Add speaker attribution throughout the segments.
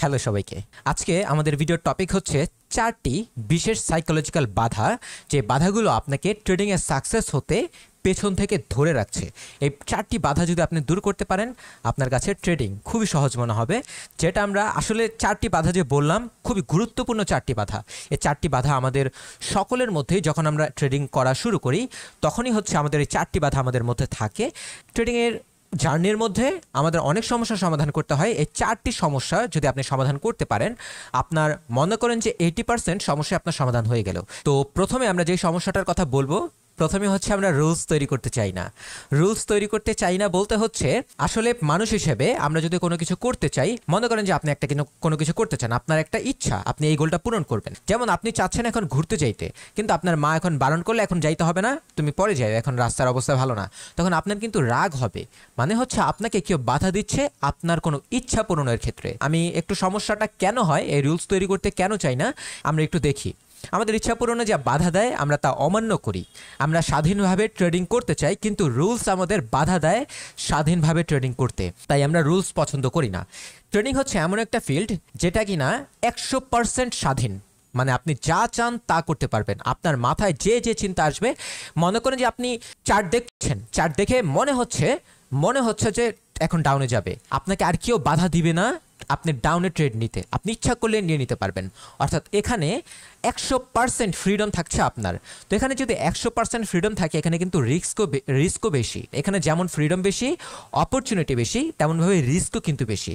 Speaker 1: Hello সবাইকে। আজকে আমাদের ভিডিওর টপিক হচ্ছে 4টি বিশেষ সাইকোলজিক্যাল বাধা, যে বাধাগুলো আপনাকে ট্রেডিংয়ে সাকসেস হতে পেছন থেকে ধরে রাখছে। এই 4টি বাধা যদি আপনি দূর করতে পারেন, আপনার কাছে ট্রেডিং খুবই সহজ মনে হবে। যেটা আমরা আসলে 4টি বাধা যে বললাম, খুবই গুরুত্বপূর্ণ 4টি বাধা। এই 4টি বাধা আমাদের সকলের মধ্যেই যখন আমরা ট্রেডিং করা শুরু করি, তখনই হচ্ছে আমাদের এই 4টি বাধা আমাদের মধ্যে থাকে। ট্রেডিংয়ের জার্নির মধ্যে আমাদের অনেক সমস্যার সমাধান করতে হয়। এই 4টি সমস্যা যদি আপনি সমাধান করতে পারেন, আপনার মনে করেন যে 80% সমস্যা আপনার সমাধান হয়ে গেল। তো প্রথমে আমরা যে সমস্যাটার কথা বলবো, প্রথমে হচ্ছে আমরা রুলস তৈরি করতে চাই না। রুলস তৈরি করতে চাই না বলতে হচ্ছে, আসলে মানুষ হিসেবে আমরা যদি কোনো কিছু করতে চাই, মনে করেন যে আপনি কোনো কিছু করতে চান, আপনার একটা ইচ্ছা, আপনি এই গোলটা পূরণ করবেন। যেমন আপনি চাচ্ছেন এখন ঘুরতে যাইতে, কিন্তু আপনার মা এখন বারণ করলে এখন যাইতে হবে না, তুমি পরে যাও, এখন রাস্তার অবস্থা ভালো না। তখন আপনার কিন্তু রাগ হবে, মানে হচ্ছে আপনাকে কেউ বাধা দিচ্ছে আপনার কোনো ইচ্ছা পূরণের ক্ষেত্রে। আমি একটু সমস্যাটা কেন হয়, এই রুলস তৈরি করতে কেন চাই না, আমরা একটু দেখি। আমাদের ইচ্ছা পূরণে যা বাধা দেয় আমরা তা অমান্য করি। আমরা স্বাধীনভাবে ট্রেডিং করতে চাই, কিন্তু রুলস আমাদের বাধা দেয় স্বাধীনভাবে ট্রেডিং করতে, তাই আমরা রুলস পছন্দ করি না। ট্রেডিং হচ্ছে এমন একটা ফিল্ড যেটা কিনা 100% স্বাধীন, মানে আপনি যা চান তা করতে পারবেন। আপনার মাথায় যে যে চিন্তা আসবে, মনে করেন যে আপনি চার্ট দেখছেন, চার্ট দেখে মনে হচ্ছে যে এখন ডাউনে যাবে, আপনাকে আর কেউ বাধা দিবে না আপনি ডাউনে ট্রেড নিতে, আপনি ইচ্ছা করলে নিয়ে নিতে পারবেন। অর্থাৎ এখানে 100% ফ্রিডম থাকছে আপনার। তো এখানে যদি 100% ফ্রিডম থাকে, এখানে কিন্তু রিস্কও বেশি। এখানে যেমন ফ্রিডম বেশি, অপরচুনিটি বেশি, তেমনভাবে রিস্কও কিন্তু বেশি।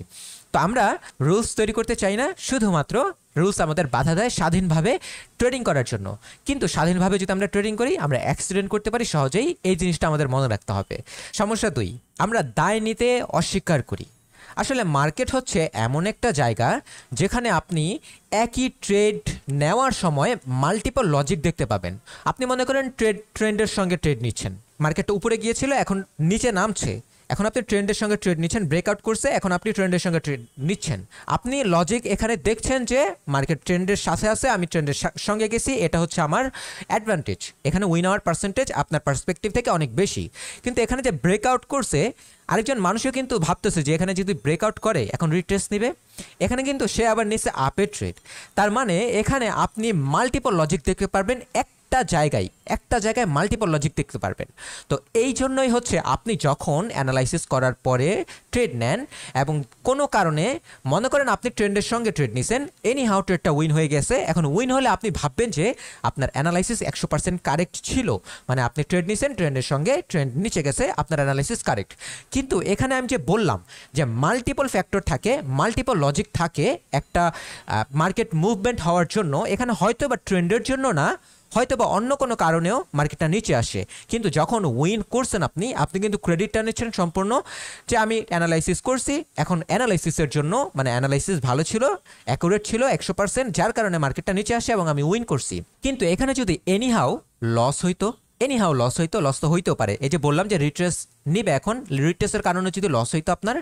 Speaker 1: তো আমরা রুলস তৈরি করতে চাই না, শুধুমাত্র রুলস আমাদের বাধা দেয় স্বাধীনভাবে ট্রেডিং করার জন্য। কিন্তু স্বাধীনভাবে যদি আমরা ট্রেডিং করি, আমরা অ্যাক্সিডেন্ট করতে পারি সহজেই। এই জিনিসটা আমাদের মনে রাখতে হবে। সমস্যা 2, আমরা দায় নিতে অস্বীকার করি। আসলে মার্কেট হচ্ছে এমন একটা জায়গা যেখানে আপনি একই ট্রেড নেওয়ার সময় মাল্টিপল লজিক দেখতে পাবেন। আপনি মনে করেন ট্রেন্ডের সঙ্গে ট্রেড নিচ্ছেন, মার্কেটটা উপরে গিয়েছিল, এখন নিচে নামছে, এখন আপনি ট্রেন্ডের সঙ্গে ট্রেড নিচ্ছেন, ব্রেকআউট করছে, এখন আপনি ট্রেন্ডের সঙ্গে ট্রেড নিচ্ছেন। আপনি লজিক এখানে দেখছেন যে মার্কেট ট্রেন্ডের সাথে আছে, আমি ট্রেন্ডের সঙ্গে গেছি, এটা হচ্ছে আমার অ্যাডভান্টেজ। এখানে উইন হওয়ার পার্সেন্টেজ আপনার পার্সপেক্টিভ থেকে অনেক বেশি। কিন্তু এখানে যে ব্রেকআউট করছে, আরেকজন মানুষও কিন্তু ভাবতেছে যে এখানে যদি ব্রেকআউট করে এখন রিট্রেস নেবে, এখানে কিন্তু সে আবার নিচ্ছে আপের ট্রেড। তার মানে এখানে আপনি মাল্টিপল লজিক দেখতে পারবেন, একটা জায়গায় মাল্টিপল লজিক দেখতে পারবেন। তো এই জন্যই হচ্ছে আপনি যখন অ্যানালাইসিস করার পরে ট্রেড নেন, এবং কোনো কারণে মনে করেন আপনি ট্রেন্ডের সঙ্গে ট্রেড নিছেন, এনি হাউ ট্রেডটা উইন হয়ে গেছে, এখন উইন হলে আপনি ভাববেন যে আপনার অ্যানালাইসিস 100% কারেক্ট ছিল, মানে আপনি ট্রেড নিছেন, ট্রেন্ডের সঙ্গে ট্রেন্ড নিচে গেছে, আপনার অ্যানালাইসিস কারেক্ট। কিন্তু এখানে আমি যে বললাম যে মাল্টিপল ফ্যাক্টর থাকে, মাল্টিপল লজিক থাকে একটা মার্কেট মুভমেন্ট হওয়ার জন্য। এখানে হয়তো বা ট্রেন্ডের জন্য না, হয়তো বা অন্য কোনো কারণেও মার্কেটটা নিচে আসে, কিন্তু যখন উইন করছেন আপনি কিন্তু ক্রেডিটটা নিচ্ছেন সম্পূর্ণ, যে আমি অ্যানালাইসিস করছি, এখন অ্যানালাইসিসের জন্য, মানে অ্যানালাইসিস ভালো ছিল, অ্যাকুরেট ছিল 100%, যার কারণে মার্কেটটা নিচে আসে এবং আমি উইন করছি। কিন্তু এখানে যদি এনিহাউ লস হইতো, লস তো হইতেও পারে। এই যে বললাম যে রিট্রেস নিবে, এখন রিট্রেসের কারণে যদি লস হইতো আপনার,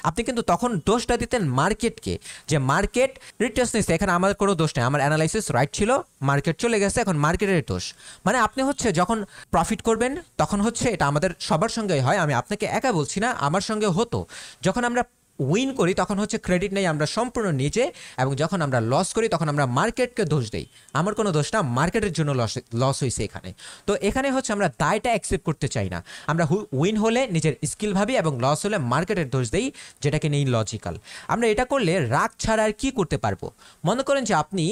Speaker 1: আপনি কিন্তু তখন দোষটা দিতেন মার্কেটকে, যে মার্কেট রিট্রেস নিচ্ছে, এখানে আমার কোনো দোষ নেই, আমার অ্যানালাইসিস রাইট ছিল, মার্কেট চলে গেছে, এখন মার্কেটের দোষ। মানে আপনি হচ্ছে যখন প্রফিট করবেন, তখন হচ্ছে এটা আমাদের সবার সঙ্গেই হয়, আমি আপনাকে একা বলছি না, আমার সঙ্গে হতো। যখন আমরা উইন করি তখন হচ্ছে ক্রেডিট নেই আমরা সম্পূর্ণ নিজে, এবং যখন আমরা লস করি তখন আমরা মার্কেটকে দোষ দেই। আমার কোনো দোষ না, মার্কেটের জন্য লস হয়েছে এখানে। তো এখানে হচ্ছে আমরা দায়টা অ্যাকসেপ্ট করতে চাই না, আমরা উইন হলে নিজের স্কিল ভাবি এবং লস হলে মার্কেটের দোষ দেই, যেটাকে নেই লজিক্যাল। আমরা এটা করলে রাগ ছাড়া আর কি করতে পারবো? মনে করেন যে আপনি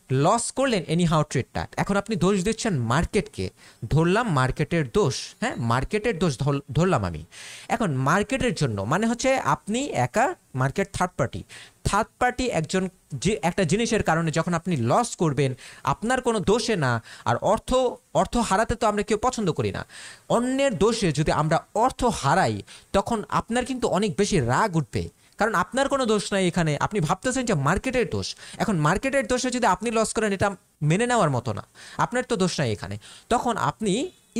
Speaker 1: লস করলেন এনিহাউ ট্রেডটা, এখন আপনি দোষ দিচ্ছেন মার্কেটকে, ধরলাম মার্কেটের দোষ, হ্যাঁ মার্কেটের দোষ ধরলাম আমি। এখন মার্কেটের জন্য মানে হচ্ছে আপনি একা, মার্কেট থার্ড পার্টি একজন, যে একটা জিনিসের কারণে যখন আপনি লস করবেন, আপনার কোনো দোষে না। আর অর্থ হারাতে তো আমরা কেউ পছন্দ করি না। অন্যের দোষে যদি আমরা অর্থ হারাই, তখন আপনার কিন্তু অনেক বেশি রাগ উঠবে, কারণ আপনার কোনো দোষ নাই এখানে। আপনি ভাবতেছেন যে মার্কেটের দোষ, এখন মার্কেটের দোষে যদি আপনি লস করেন, এটা মেনে নেওয়ার মতো না, আপনার তো দোষ নাই এখানে। তখন আপনি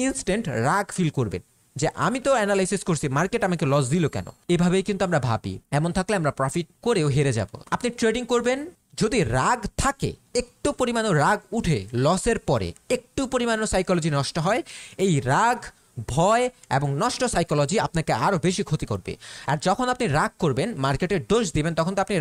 Speaker 1: ইনস্ট্যান্ট রাগ ফিল করবেন যে আমি তো অ্যানালাইসিস করছি, মার্কেট আমাকে লস দিল কেন। এভাবেই কিন্তু আমরা ভাবি, এমন থাকলে আমরা প্রফিট করেও হেরে যাব। আপনি ট্রেডিং করবেন, যদি রাগ থাকে, একটু পরিমাণও রাগ উঠে লসের পরে, একটু পরিমাণও সাইকোলজি নষ্ট হয়, এই রাগ ভয় এবং নষ্ট সাইকোলজি আপনাকে আরও বেশি ক্ষতি করবে। আর যখন আপনি রাগ করবেন, মার্কেটের দোষ দিবেন, তখন তো আপনি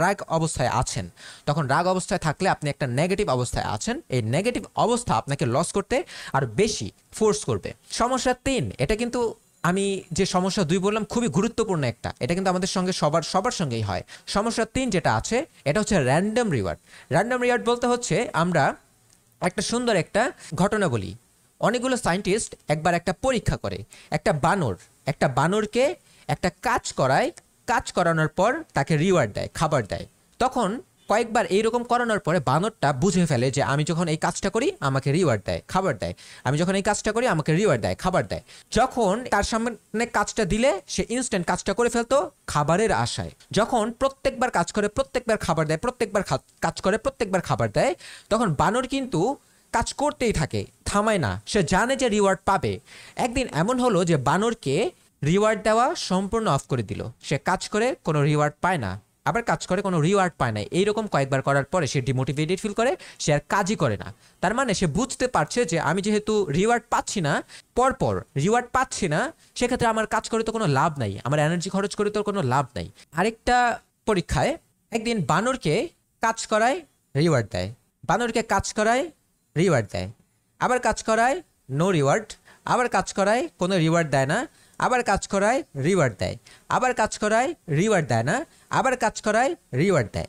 Speaker 1: রাগ অবস্থায় আছেন। তখন রাগ অবস্থায় থাকলে আপনি একটা নেগেটিভ অবস্থায় আছেন। এই নেগেটিভ অবস্থা আপনাকে লস করতে আর বেশি ফোর্স করবে। সমস্যা 3, এটা কিন্তু আমি যে সমস্যা 2 বললাম খুবই গুরুত্বপূর্ণ একটা, এটা কিন্তু আমাদের সঙ্গে সবার সঙ্গেই হয়। সমস্যা 3 যেটা আছে এটা হচ্ছে র্যান্ডম রিওয়ার্ড। র্যান্ডম রিওয়ার্ড বলতে হচ্ছে, আমরা একটা সুন্দর একটা ঘটনা বলি। অনেকগুলো সায়েন্টিস্ট একবার একটা পরীক্ষা করে। একটা বানরকে একটা কাজ করায়, কাজ করানোর পর তাকে রিওয়ার্ড দেয়, খাবার দেয়। তখন কয়েকবার এইরকম করানোর পরে বানরটা বুঝে ফেলে যে আমি যখন এই কাজটা করি আমাকে রিওয়ার্ড দেয়, খাবার দেয়, আমি যখন এই কাজটা করি আমাকে রিওয়ার্ড দেয়, খাবার দেয়। যখন তার সামনে কাজটা দিলে সে ইনস্ট্যান্ট কাজটা করে ফেলতো খাবারের আশায়। যখন প্রত্যেকবার কাজ করে, প্রত্যেকবার খাবার দেয়, প্রত্যেকবার কাজ করে, প্রত্যেকবার খাবার দেয়, তখন বানর কিন্তু কাজ করতেই থাকে, থামায় না। সে জানে যে রিওয়ার্ড পাবে। একদিন এমন হলো যে বানরকে রিওয়ার্ড দেওয়া সম্পূর্ণ অফ করে দিল। সে কাজ করে কোনো রিওয়ার্ড পায় না, আবার কাজ করে কোনো রিওয়ার্ড পায় না। এইরকম কয়েকবার করার পরে সে ডিমোটিভেটেড ফিল করে, সে আর কাজই করে না। তার মানে সে বুঝতে পারছে যে আমি যেহেতু রিওয়ার্ড পাচ্ছি না, পরপর রিওয়ার্ড পাচ্ছি না, সেক্ষেত্রে আমার কাজ করে তো কোনো লাভ নাই, আমার এনার্জি খরচ করে তো কোনো লাভ নাই। আরেকটা পরীক্ষায় একদিন বানরকে কাজ করায়, রিওয়ার্ড দেয়, বানরকে কাজ করায়, রিওয়ার্ড দেয়, আবার কাজ করায় নো রিওয়ার্ড, আবার কাজ করায় কোনো রিওয়ার্ড দেয় না, আবার কাজ করায় রিওয়ার্ড দেয়, আবার কাজ করায় রিওয়ার্ড দেয় না, আবার কাজ করায় রিওয়ার্ড দেয়।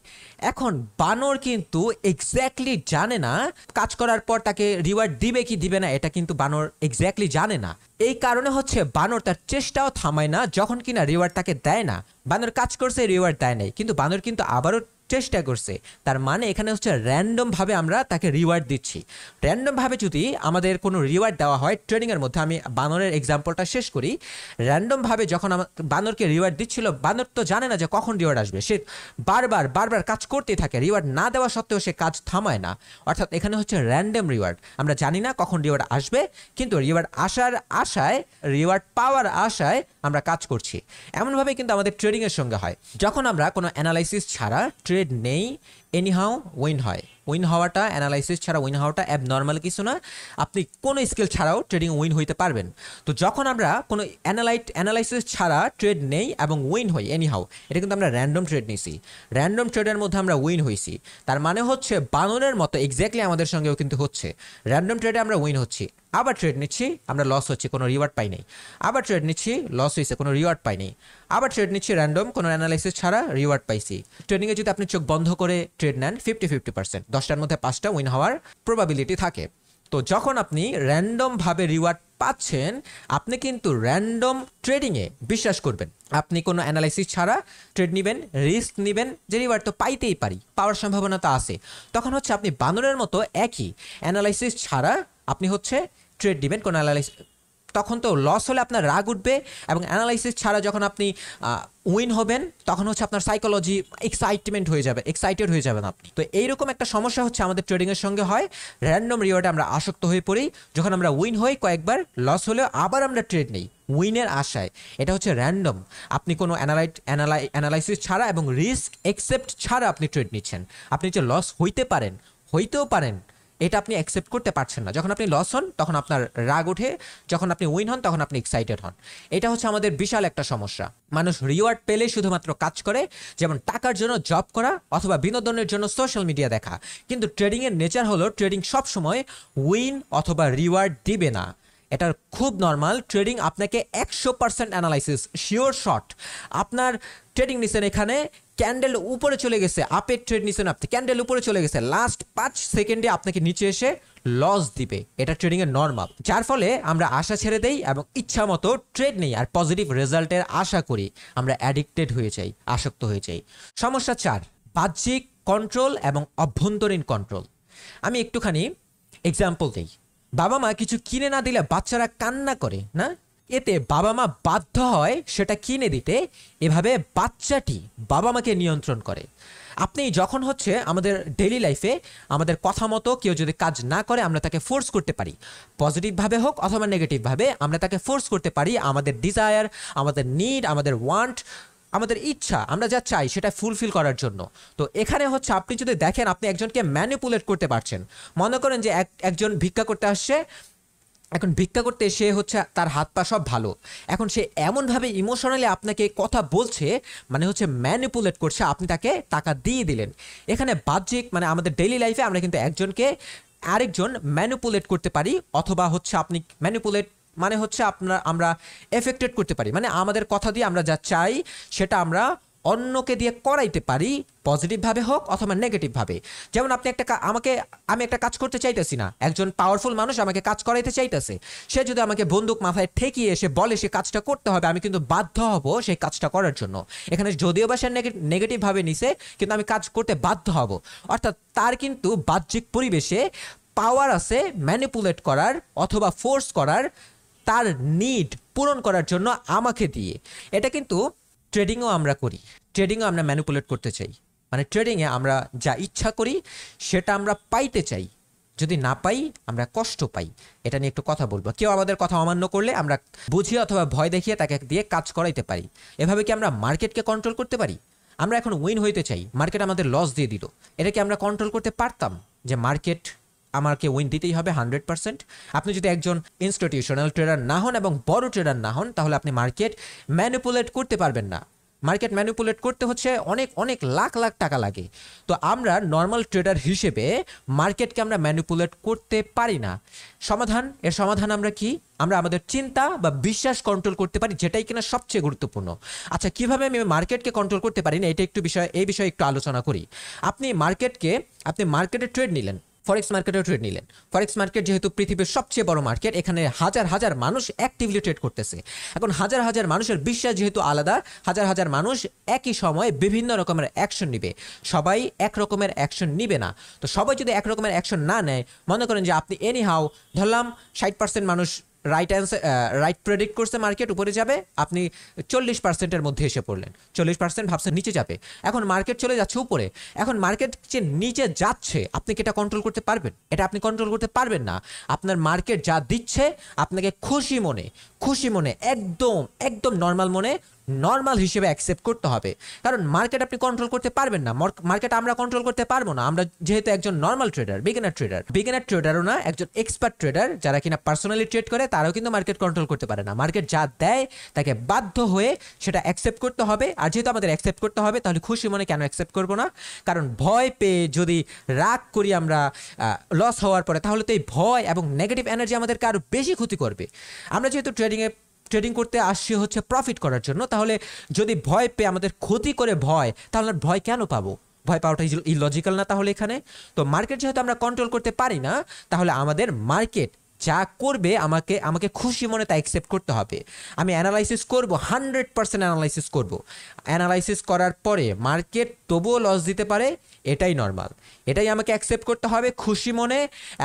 Speaker 1: এখন বানর কিন্তু এক্স্যাক্টলি জানে না কাজ করার পর তাকে রিওয়ার্ড দিবে কি দিবে না, এটা কিন্তু বানর এক্স্যাক্টলি জানে না। এই কারণে হচ্ছে বানর তার চেষ্টাও থামায় না। যখন কিনা রিওয়ার্ড তাকে দেয় না, বানর কাজ করছে, রিওয়ার্ড দেয় নাই, কিন্তু বানর কিন্তু আবারও চেষ্টা করছে। তার মানে এখানে হচ্ছে র্যান্ডমভাবে আমরা তাকে রিওয়ার্ড দিচ্ছি। র্যান্ডমভাবে যদি আমাদের কোনো রিওয়ার্ড দেওয়া হয় ট্রেনিংয়ের মধ্যে, আমি বানরের এক্সাম্পলটা শেষ করি। র্যান্ডমভাবে যখন বানরকে রিওয়ার্ড দিচ্ছিল, বানর তো জানে না যে কখন রিওয়ার্ড আসবে, সে বারবার কাজ করতেই থাকে, রিওয়ার্ড না দেওয়া সত্ত্বেও সে কাজ থামায় না। অর্থাৎ এখানে হচ্ছে র্যান্ডম রিওয়ার্ড। আমরা জানি না কখন রিওয়ার্ড আসবে, কিন্তু রিওয়ার্ড আসার আশায়, রিওয়ার্ড পাওয়ার আশায় আমরা কাজ করছি। এমনভাবে কিন্তু আমাদের ট্রেডিংয়ের সঙ্গে হয়। যখন আমরা কোনো অ্যানালাইসিস ছাড়া ট্রেড নেই, এনিহাউ উইন হয়। উইন হওয়াটা, অ্যানালাইসিস ছাড়া উইন হওয়াটা অ্যাবনর্মাল কিছু না। আপনি কোনো স্কিল ছাড়াও ট্রেডিং উইন হইতে পারবেন। তো যখন আমরা কোনো অ্যানালাইসিস ছাড়া ট্রেড নেই এবং উইন হই এনিহাউ, এটা কিন্তু আমরা র্যান্ডম ট্রেড নিয়েছি। র্যান্ডম ট্রেডের মধ্যে আমরা উইন হয়েছি। তার মানে হচ্ছে বানরের মতো এক্স্যাক্টলি আমাদের সঙ্গেও কিন্তু হচ্ছে। র্যান্ডম ট্রেডে আমরা উইন হচ্ছি, আবার ট্রেড নিচ্ছি, আমরা লস হচ্ছে, কোনো রিওয়ার্ড পাই নাই, আবার ট্রেড নিচ্ছি, লস হয়েছে, কোনো রিওয়ার্ড পাই নাই, আবার ট্রেড নিচ্ছি র্যান্ডম, কোনো অ্যানালাইসিস ছাড়া, রিওয়ার্ড পাইছি। ট্রেডিংয়ে যদি আপনি চোখ বন্ধ করে ট্রেড নেন, 50-50%, 10টার মধ্যে 5টা উইন হওয়ার প্রবাবিলিটি থাকে। তো যখন আপনি র্যান্ডমভাবে রিওয়ার্ড পাচ্ছেন, আপনি কিন্তু র্যান্ডম ট্রেডিংয়ে বিশ্বাস করবেন। আপনি কোনো অ্যানালাইসিস ছাড়া ট্রেড নেবেন, রিস্ক নেবেন, যে রিওয়ার্ড তো পাইতেই পারি, পাওয়ার সম্ভাবনা তো আছে। তখন হচ্ছে আপনি বানরের মতো একই অ্যানালাইসিস ছাড়া আপনি হচ্ছে ট্রেড দিবেন। কোনো অ্যানালাইসিস, তখন তো লস হলে আপনার রাগ উঠবে, এবং অ্যানালাইসিস ছাড়া যখন আপনি উইন হবেন, তখন হচ্ছে আপনার সাইকোলজি এক্সাইটেড হয়ে যাবেন আপনি। তো এইরকম একটা সমস্যা হচ্ছে আমাদের ট্রেডিংয়ের সঙ্গে হয়। র্যান্ডম রিওয়ার্ডে আমরা আসক্ত হয়ে পড়ি। যখন আমরা উইন হই কয়েকবার, লস হলেও আবার আমরা ট্রেড নেই উইনের আশায়। এটা হচ্ছে র্যান্ডম। আপনি কোনো অ্যানালাইসিস ছাড়া এবং রিস্ক অ্যাকসেপ্ট ছাড়া আপনি ট্রেড নিচ্ছেন। আপনি যে লস হইতেও পারেন, এটা আপনি অ্যাকসেপ্ট করতে পারছেন না। যখন আপনি লস হন তখন আপনার রাগ ওঠে, যখন আপনি উইন হন তখন আপনি এক্সাইটেড হন। এটা হচ্ছে আমাদের বিশাল একটা সমস্যা। মানুষ রিওয়ার্ড পেলে শুধুমাত্র কাজ করে, যেমন টাকার জন্য জব করা অথবা বিনোদনের জন্য সোশ্যাল মিডিয়া দেখা। কিন্তু ট্রেডিংয়ের নেচার হলো ট্রেডিং সবসময় উইন অথবা রিওয়ার্ড দিবে না। এটা খুব নর্মাল। ট্রেডিং আপনাকে 100% অ্যানালাইসিস, শিওর শট। আপনার ট্রেডিং নিছেন, এখানে ক্যান্ডেল উপরে চলে গেছে, আপের ট্রেড নিছেন আপনি, ক্যান্ডেল উপরে চলে গেছে, লাস্ট 5 সেকেন্ডে আপনাকে নিচে এসে লস দিবে। এটা ট্রেডিংয়ের নর্মাল। যার ফলে আমরা আশা ছেড়ে দেই এবং ইচ্ছা মতো ট্রেড নেই আর পজিটিভ রেজাল্টের আশা করি। আমরা অ্যাডিক্টেড হয়ে যাই, আসক্ত হয়ে যাই। সমস্যা 4, বাহ্যিক কন্ট্রোল এবং অভ্যন্তরীণ কন্ট্রোল। আমি একটুখানি এক্সাম্পল দিই। বাবা মা কিছু কিনে না দিলে বাচ্চারা কান্না করে না, এতে বাবা মা বাধ্য হয় সেটা কিনে দিতে। এভাবে বাচ্চাটি বাবা মাকে নিয়ন্ত্রণ করে। আপনি যখন হচ্ছে আমাদের ডেইলি লাইফে আমাদের কথা মতো কেউ যদি কাজ না করে, আমরা তাকে ফোর্স করতে পারি, পজিটিভভাবে হোক অথবা নেগেটিভভাবে আমরা তাকে ফোর্স করতে পারি আমাদের ডিজায়ার, আমাদের নিড, আমাদের ওয়ান্ট, আমাদের ইচ্ছা, আমরা যা চাই সেটা ফুলফিল করার জন্য। তো এখানে হচ্ছে আপনি যদি দেখেন আপনি একজনকে ম্যানিপুলেট করতে পারছেন। মনে করেন যে একজন ভিক্ষা করতে আসছে, এখন ভিক্ষা করতে সে হচ্ছে তার হাত পা সব ভালো, এখন সে এমনভাবে ইমোশনালি আপনাকে কথা বলছে, মানে হচ্ছে ম্যানিপুলেট করছে, আপনি তাকে টাকা দিয়ে দিলেন। এখানে বাহ্যিক মানে আমাদের ডেইলি লাইফে আমরা কিন্তু একজনকে আরেকজন ম্যানিপুলেট করতে পারি, অথবা হচ্ছে আপনি ম্যানিপুলেট মানে হচ্ছে আমরা এফেক্টেড করতে পারি, মানে আমাদের কথা দিয়ে আমরা যা চাই সেটা আমরা অন্যকে দিয়ে করাইতে পারি, পজিটিভভাবে হোক অথবা নেগেটিভভাবে। যেমন আপনি আমি একটা কাজ করতে চাইতেছি না, একজন পাওয়ারফুল মানুষ আমাকে কাজ করাইতে চাইতেছে, সে যদি আমাকে বন্দুক মাথায় ঠেকিয়ে এসে বলে সে কাজটা করতে হবে, আমি কিন্তু বাধ্য হব সেই কাজটা করার জন্য। এখানে যদিও বা সে নেগেটিভভাবে নিছে, কিন্তু আমি কাজ করতে বাধ্য হব। অর্থাৎ তার কিন্তু বাহ্যিক পরিবেশে পাওয়ার আছে ম্যানিপুলেট করার অথবা ফোর্স করার, তার নিড পূরণ করার জন্য আমাকে দিয়ে। এটা কিন্তু ট্রেডিংও আমরা করি, ট্রেডিংও আমরা ম্যানিপুলেট করতে চাই, মানে ট্রেডিংয়ে আমরা যা ইচ্ছা করি সেটা আমরা পাইতে চাই, যদি না পাই আমরা কষ্ট পাই। এটা নিয়ে একটু কথা বলবো। কেউ আমাদের কথা অমান্য করলে আমরা বুঝিয়ে অথবা ভয় দেখিয়ে তাকে দিয়ে কাজ করাইতে পারি। এভাবে কি আমরা মার্কেটকে কন্ট্রোল করতে পারি? আমরা এখন উইন হইতে চাই, মার্কেট আমাদের লস দিয়ে দিল, এটা কি আমরা কন্ট্রোল করতে পারতাম যে মার্কেট আমাকে উইন দিতেই হবে 100%? আপনি যদি একজন ইনস্টিটিউশনাল ট্রেডার না হন এবং বড় ট্রেডার না হন, তাহলে আপনি মার্কেট ম্যানিপুলেট করতে পারবেন না। মার্কেট ম্যানিপুলেট করতে হচ্ছে অনেক অনেক লাখ লাখ টাকা লাগে। তো আমরা নর্মাল ট্রেডার হিসেবে মার্কেটকে আমরা ম্যানিপুলেট করতে পারি না। এর সমাধান আমরা কি? আমরা আমাদের চিন্তা বা বিশ্বাস কন্ট্রোল করতে পারি, যেটাই কিনা সবচেয়ে গুরুত্বপূর্ণ। আচ্ছা, কিভাবে আমি মার্কেটকে কন্ট্রোল করতে পারি না, এই বিষয়ে একটু আলোচনা করি। আপনি মার্কেটে ট্রেড নিলেন, ফরেক্স মার্কেটেও ট্রেড নিলেন। ফরেক্স মার্কেট যেহেতু পৃথিবীর সবচেয়ে বড় মার্কেট, এখানে হাজার হাজার মানুষ অ্যাক্টিভলি ট্রেড করতেছে। এখন হাজার হাজার মানুষের বিশ্বাস যেহেতু আলাদা, হাজার হাজার মানুষ একই সময়ে বিভিন্ন রকমের অ্যাকশন নিবে, সবাই এক রকমের অ্যাকশন নিবে না। তো সবাই যদি এক রকমের অ্যাকশন না নেয়, মনে করেন যে আপনি ধরলাম 60% মানুষ রাইট প্রেডিক্ট করছে মার্কেট উপরে যাবে, আপনি 40%-এর মধ্যে এসে পড়লেন, 40% ভাবছেন নিচে যাবে, এখন মার্কেট চলে যাচ্ছে উপরে। এখন মার্কেট যে নিচে যাচ্ছে, আপনি কি এটা কন্ট্রোল করতে পারবেন? এটা আপনি কন্ট্রোল করতে পারবেন না। আপনার মার্কেট যা দিচ্ছে আপনাকে খুশি মনে একদম একদম নর্মাল হিসেবে অ্যাকসেপ্ট করতে হবে। কারণ মার্কেট আপনি কন্ট্রোল করতে পারবেন না, মার্কেট আমরা কন্ট্রোল করতে পারবো না। আমরা যেহেতু একজন নর্মাল ট্রেডার, বিগিনার ট্রেডারও না, একজন এক্সপার্ট ট্রেডার যারা কিনা পার্সোনালি ট্রেড করে, তারাও কিন্তু মার্কেট কন্ট্রোল করতে পারে না। মার্কেট যা দেয় তাকে বাধ্য হয়ে সেটা অ্যাকসেপ্ট করতে হবে। আর যেহেতু আমাদের অ্যাকসেপ্ট করতে হবে, তাহলে খুশি মনে কেন অ্যাকসেপ্ট করবো না? কারণ ভয় পেয়ে যদি রাগ করি আমরা লস হওয়ার পরে, তাহলে তো এই ভয় এবং নেগেটিভ এনার্জি আমাদেরকে আরও বেশি ক্ষতি করবে। আমরা যেহেতু ট্রেডিং করতে আসছি হচ্ছে প্রফিট করার জন্য, তাহলে যদি ভয় পেয়ে আমাদের ক্ষতি করে তাহলে ভয় কেন পাবো? ভয় পাওয়াটা ইলজিক্যাল না তাহলে এখানে? তো মার্কেট যেহেতু আমরা কন্ট্রোল করতে পারি না, তাহলে আমাদের মার্কেট যা করবে আমাকে খুশি মনে তা অ্যাকসেপ্ট করতে হবে। আমি অ্যানালাইসিস করব, 100% অ্যানালাইসিস করব। অ্যানালাইসিস করার পরে মার্কেট তবুও লস দিতে পারে, এটাই নর্মাল, এটাই আমাকে অ্যাকসেপ্ট করতে হবে খুশি মনে।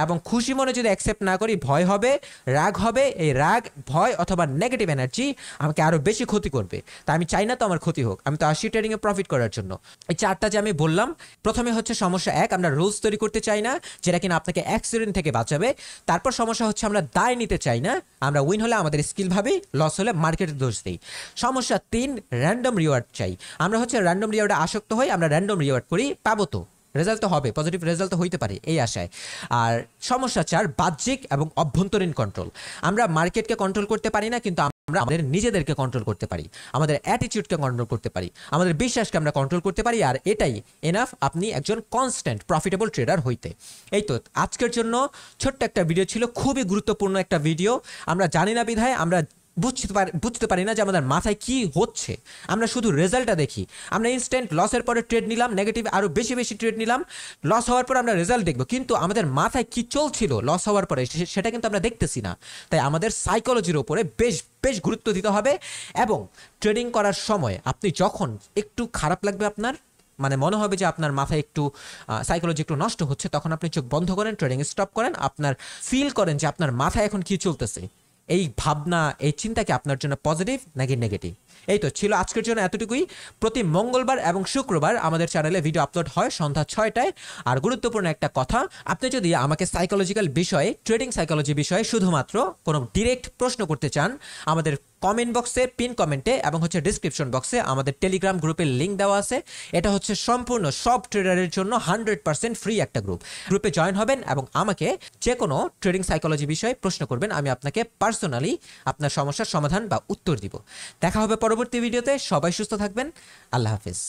Speaker 1: এবং খুশি মনে যদি অ্যাকসেপ্ট না করি, ভয় হবে, রাগ হবে। এই রাগ, ভয় অথবা নেগেটিভ এনার্জি আমাকে আরও বেশি ক্ষতি করবে। তা আমি চাই না তো আমার ক্ষতি হোক, আমি তো আসি ট্রেডিংয়ে প্রফিট করার জন্য। এই চারটা যে আমি বললাম, প্রথমে হচ্ছে সমস্যা 1, আমরা রুলস তৈরি করতে চাই না যেটা কিনা আপনাকে অ্যাক্সিডেন্ট থেকে বাঁচাবে। তারপর সমস্যা হচ্ছে আমরা দায় নিতে চাই না, আমরা উইন হলে আমাদের স্কিল ভাবি, লস হলে মার্কেটের দোষ দিই। সমস্যা 3, র্যান্ডম রিওয়ার্ড চাই। আমরা হচ্ছে র্যান্ডম রিওয়ার্ডে আসক্ত হই, আমরা র্যান্ডম রিওয়ার্ড করি, পাবো তো, রেজাল্ট তো হবে, পজিটিভ রেজাল্ট তো হইতে পারে এই আশায়। আর সমস্যা 4, বাহ্যিক এবং অভ্যন্তরীণ কন্ট্রোল। আমরা মার্কেটকে কন্ট্রোল করতে পারি না, কিন্তু আমরা আমাদের নিজেদেরকে কন্ট্রোল করতে পারি, আমাদের অ্যাটিটিউডকে কন্ট্রোল করতে পারি, আমাদের বিশ্বাসকে আমরা কন্ট্রোল করতে পারি। আর এটাই এনাফ আপনি একজন কনস্ট্যান্ট প্রফিটেবল ট্রেডার হইতে। এই তো আজকের জন্য ছোট্ট একটা ভিডিও ছিল, খুবই গুরুত্বপূর্ণ একটা ভিডিও। আমরা জানি না বিধায় আমরা বুঝতে পারি না যে আমাদের মাথায় কি হচ্ছে, আমরা শুধু রেজাল্টটা দেখি। আমরা ইনস্ট্যান্ট লসের পরে ট্রেড নিলাম, নেগেটিভ আরও বেশি ট্রেড নিলাম, লস হওয়ার পর আমরা রেজাল্ট দেখব, কিন্তু আমাদের মাথায় কি চলছিল লস হওয়ার পরে সেটা কিন্তু আমরা দেখতেছি না। তাই আমাদের সাইকোলজির ওপরে বেশ গুরুত্ব দিতে হবে। এবং ট্রেডিং করার সময় আপনি যখন একটু খারাপ লাগবে, আপনার মানে মনে হবে যে আপনার মাথায় একটু সাইকোলজি একটু নষ্ট হচ্ছে, তখন আপনি চোখ বন্ধ করেন, ট্রেডিং স্টপ করেন, আপনার ফিল করেন যে আপনার মাথায় এখন কি চলতেছে, এই ভাবনা, এই চিন্তা কি আপনার জন্য পজিটিভ নাকি নেগেটিভ। এই তো ছিল আজকের জন্য এতটুকুই। প্রতি মঙ্গলবার এবং শুক্রবার আমাদের চ্যানেলে ভিডিও আপলোড হয় সন্ধ্যা 6টায়। আর গুরুত্বপূর্ণ একটা কথা, আপনি যদি আমাকে সাইকোলজিক্যাল বিষয়ে, ট্রেডিং সাইকোলজি বিষয়ে শুধুমাত্র কোনো ডিরেক্ট প্রশ্ন করতে চান, আমাদের কমেন্ট বক্সে, পিন কমেন্টে এবং হচ্ছে ডিসক্রিপশন বক্সে আমাদের টেলিগ্রাম গ্রুপের লিঙ্ক দেওয়া আছে। এটা হচ্ছে সম্পূর্ণ সব ট্রেডারের জন্য 100% ফ্রি একটা গ্রুপ। গ্রুপে জয়েন হবেন এবং আমাকে যে কোনো ট্রেডিং সাইকোলজি বিষয়ে প্রশ্ন করবেন, আমি আপনাকে পার্সোনালি আপনার সমস্যার সমাধান বা উত্তর দিব। দেখা হবে পরবর্তী ভিডিওতে। সবাই সুস্থ থাকবেন। আল্লাহ হাফিজ।